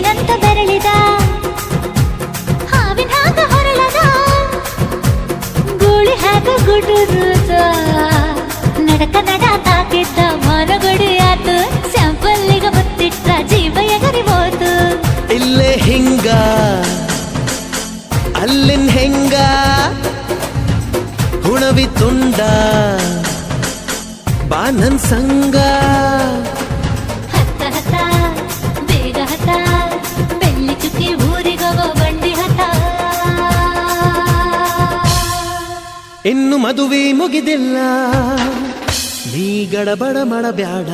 ಏನಂತ ಬೆರಳಿದ ಹಾವಿನ ಹಾಗ ಹೊರಳದ ಗೂಳಿ ಹಾಗ ಗುಡುರುದ ನಡಕ ನಡ ತಾಕಿದ್ದ ಮನಗಡಿ ಆತು ಸ್ಯಾಂಪಲ್ಲಿಗ ಮುತ್ತಿಟ್ಟ ಜೀವ ಎಗರಿಬೋದು ಇಲ್ಲೇ ಹಿಂಗ ಅಲ್ಲಿನ್ ಹೆಂಗ ಹುಣವಿ ತುಂಡ ಬಾ ನನ್ ಸಂಗ ಹತ್ತ ಹತ್ತ ಬೇಗ ಹತ್ತ ಬೆಳ್ಳಿ ಚುಕ್ಕಿ ಊರಿಗೋಗೋ ಬಂಡಿ ಹತ್ತ ಇನ್ನು ಮದುವೆ ಮುಗಿದಿಲ್ಲ ನೀ ಗಡಬಡ ಮಾಡಬ್ಯಾಡ